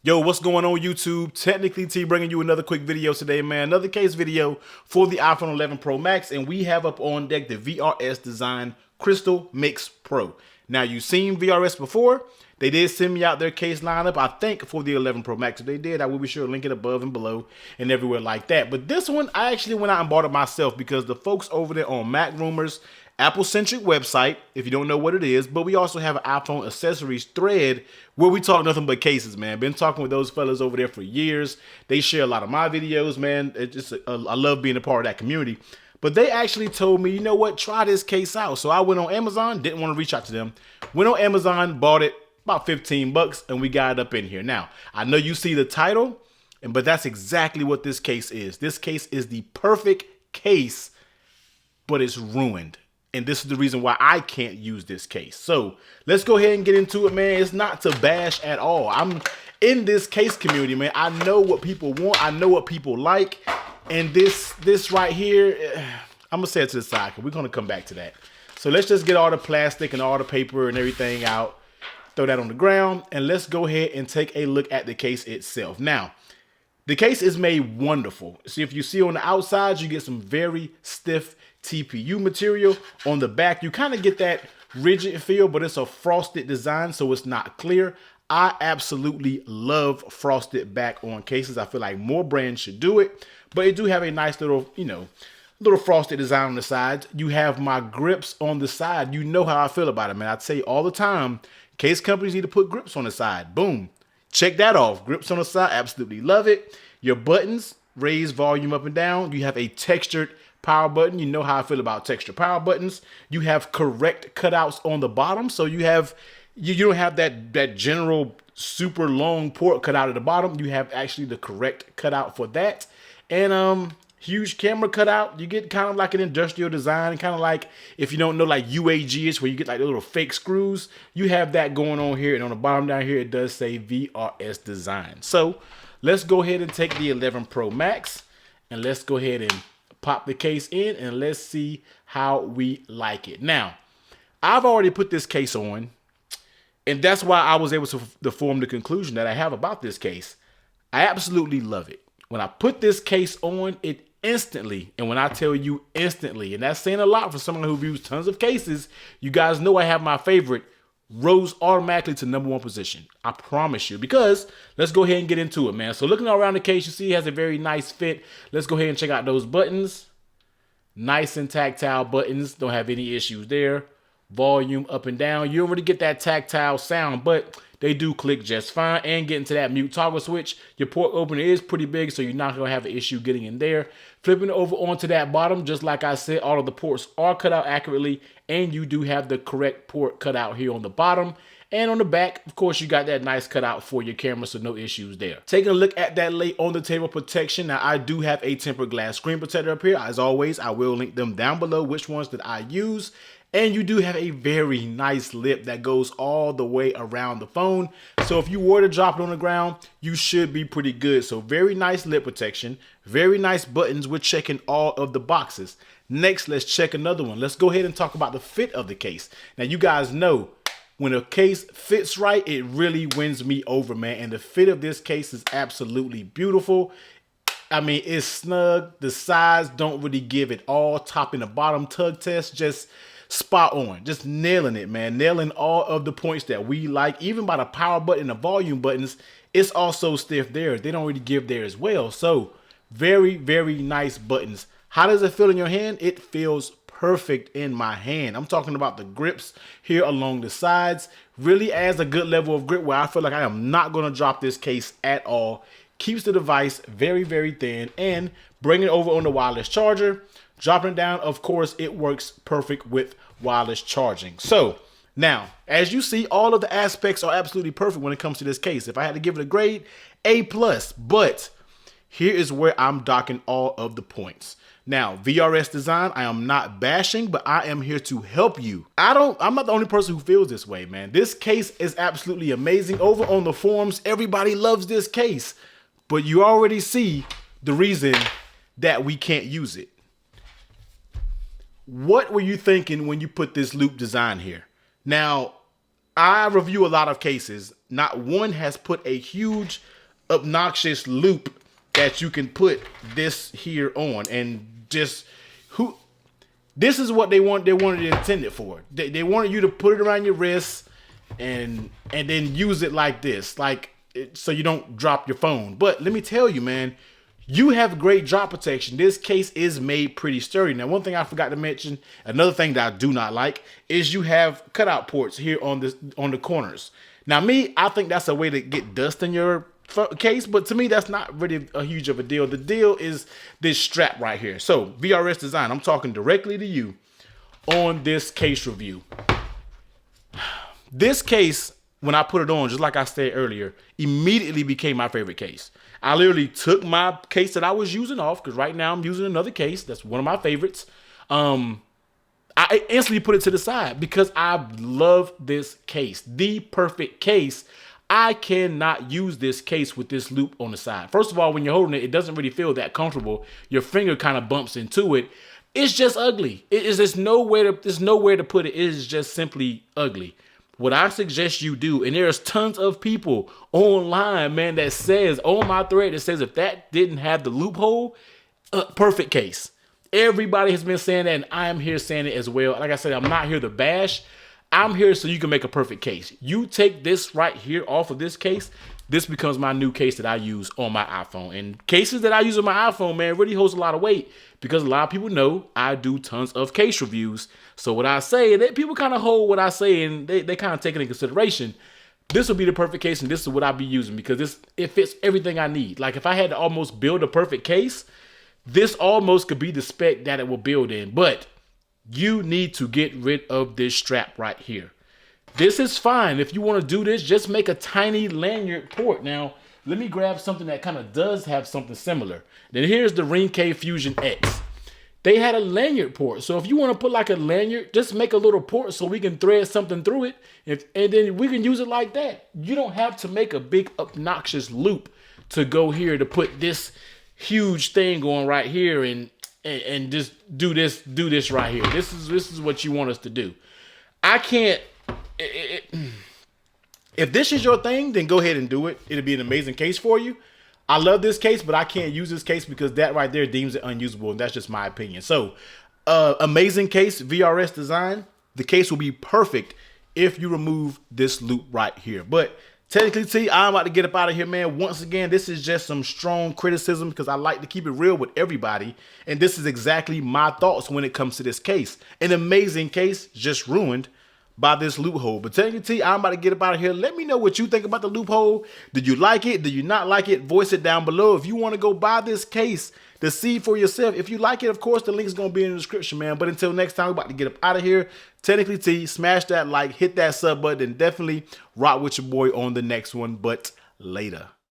Yo, what's going on YouTube? Technically T bringing you another quick video today, man. Another case video for the iPhone 11 Pro Max, and we have up on deck the VRS Design Crystal Mixx Pro. Now, you've seen VRS before. They did send me out their case lineup, I think, for the 11 Pro Max. If they did, I will be sure to link it above and below and everywhere like that. But this one, I actually went out and bought it myself because the folks over there on Mac Rumors, Apple-centric website, if you don't know what it is, but we also have an iPhone accessories thread where we talk nothing but cases, man. Been talking with those fellas over there for years. They share a lot of my videos, man. I love being a part of that community. But they actually told me, you know what, try this case out. So I went on Amazon, didn't want to reach out to them. Went on Amazon, bought it, about 15 bucks, and we got it up in here. Now, I know you see the title, but that's exactly what this case is. This case is the perfect case, but it's ruined. And this is the reason why I can't use this case. So let's go ahead and get into it, man. It's not to bash at all. I'm in this case community, man. I know what people want. I know what people like. And this right here, I'm going to say it to the side because we're going to come back to that. So let's just get all the plastic and all the paper and everything out. Throw that on the ground. And let's go ahead and take a look at the case itself. Now, the case is made wonderful. See, if you see on the outside, you get some very stiff TPU material. On the back, you kind of get that rigid feel, but it's a frosted design, so it's not clear. I absolutely love frosted back on cases. I feel like more brands should do it, but it do have a nice little, little frosted design on the sides. You have my grips on the side. You know how I feel about it, man. I say all the time, case companies need to put grips on the side. Boom. Check that off. Grips on the side, absolutely love it. Your buttons, raise volume up and down. You have a textured power button. You know how I feel about textured power buttons. You have correct cutouts on the bottom. So you have, you don't have that general super long port cut out at the bottom. You have actually the correct cutout for that. And huge camera cutout. You get kind of like an industrial design, kind of like, if you don't know, like UAG-ish, where you get like the little fake screws. You have that going on here, and on the bottom down here, it does say VRS Design. So let's go ahead and take the 11 Pro Max, and let's go ahead and pop the case in, and let's see how we like it. Now, I've already put this case on, and that's why I was able to form the conclusion that I have about this case. I absolutely love it. When I put this case on, it instantly, and when I tell you instantly, and that's saying a lot for someone who views tons of cases, you guys know I have my favorite, rose automatically to #1 position. I promise you, because let's go ahead and get into it, man. So looking all around the case, you see it has a very nice fit. Let's go ahead and check out those buttons. Nice and tactile buttons. Don't have any issues there. Volume up and down. You don't really get that tactile sound, but they do click just fine. And get into that mute toggle switch. Your port opener is pretty big, so you're not going to have an issue getting in there. Flipping over onto that bottom, just like I said, all of the ports are cut out accurately, and you do have the correct port cut out here on the bottom. And on the back, of course, you got that nice cutout for your camera, so no issues there. Taking a look at that lay on the table protection. Now, I do have a tempered glass screen protector up here. As always, I will link them down below, which ones that I use. And you do have a very nice lip that goes all the way around the phone. So if you were to drop it on the ground, you should be pretty good. So very nice lip protection, very nice buttons. We're checking all of the boxes. Next, let's check another one. Let's go ahead and talk about the fit of the case. Now, you guys know when a case fits right, it really wins me over, man. And the fit of this case is absolutely beautiful. I mean, it's snug. The sides don't really give it all. Top and the bottom tug test, just spot on, just nailing it, man. Nailing all of the points that we like. Even by the power button and the volume buttons, it's also stiff there. They don't really give there as well. So very, very nice buttons. How does it feel in your hand? It feels perfect in my hand. I'm talking about the grips here along the sides. Really adds a good level of grip where I feel like I am not going to drop this case at all. Keeps the device very, very thin, and bring it over on the wireless charger. Dropping it down, of course, it works perfect with wireless charging. So now, as you see, all of the aspects are absolutely perfect when it comes to this case. If I had to give it a grade, A+, but here is where I'm docking all of the points. Now, VRS Design, I am not bashing, but I am here to help you. I'm not the only person who feels this way, man. This case is absolutely amazing. Over on the forums, everybody loves this case, but you already see the reason that we can't use it. What were you thinking when you put this loop design here? Now, I review a lot of cases, not one has put a huge obnoxious loop that you can put this here on, and just this is what they wanted it intended for. They wanted you to put it around your wrist and then use it like this, so you don't drop your phone. But let me tell you, man, you have great drop protection. This case is made pretty sturdy. Now, one thing I forgot to mention, another thing that I do not like, is you have cutout ports here on the corners. Now, I think that's a way to get dust in your case, but to me, that's not really a huge of a deal. The deal is this strap right here. So, VRS Design, I'm talking directly to you on this case review. This case, when I put it on, just like I said earlier, immediately became my favorite case. I literally took my case that I was using off, because right now I'm using another case that's one of my favorites. I instantly put it to the side because I love this case. The perfect case. I cannot use this case with this loop on the side. First of all, when you're holding it, it doesn't really feel that comfortable. Your finger kind of bumps into it. It's just ugly. There's nowhere to put it. It is just simply ugly. What I suggest you do, and there's tons of people online, man, that says on my thread, that says if that didn't have the loophole, perfect case. Everybody has been saying that, and I'm here saying it as well. Like I said, I'm not here to bash. I'm here so you can make a perfect case. You take this right here off of this case, this becomes my new case that I use on my iPhone. And cases that I use on my iPhone, man, really holds a lot of weight because a lot of people know I do tons of case reviews. So what I say, people kind of hold what I say, and they kind of take it in consideration. This will be the perfect case, and this is what I'll be using because it fits everything I need. Like if I had to almost build a perfect case, this almost could be the spec that it will build in. But you need to get rid of this strap right here. This is fine. If you want to do this, just make a tiny lanyard port. Now, let me grab something that kind of does have something similar. Then here's the Ring K Fusion X. They had a lanyard port. So if you want to put like a lanyard, just make a little port so we can thread something through it. And then we can use it like that. You don't have to make a big obnoxious loop to go here to put this huge thing going right here and just do this right here. This is what you want us to do. I can't. If this is your thing, then go ahead and do it. It'll be an amazing case for you. I love this case, but I can't use this case because that right there deems it unusable, and that's just my opinion. So, amazing case, VRS Design. The case will be perfect if you remove this loop right here. But technically, T, I'm about to get up out of here, man. Once again, this is just some strong criticism because I like to keep it real with everybody. And this is exactly my thoughts when it comes to this case. An amazing case just ruined by this loophole. But technically, T, I'm about to get up out of here. Let me know what you think about the loophole. Did you like it? Did you not like it? Voice it down below. If you want to go buy this case to see for yourself. If you like it, of course, the link is going to be in the description, man. But until next time, we're about to get up out of here. Technically, T, smash that like, hit that sub button, and definitely rock with your boy on the next one. But later.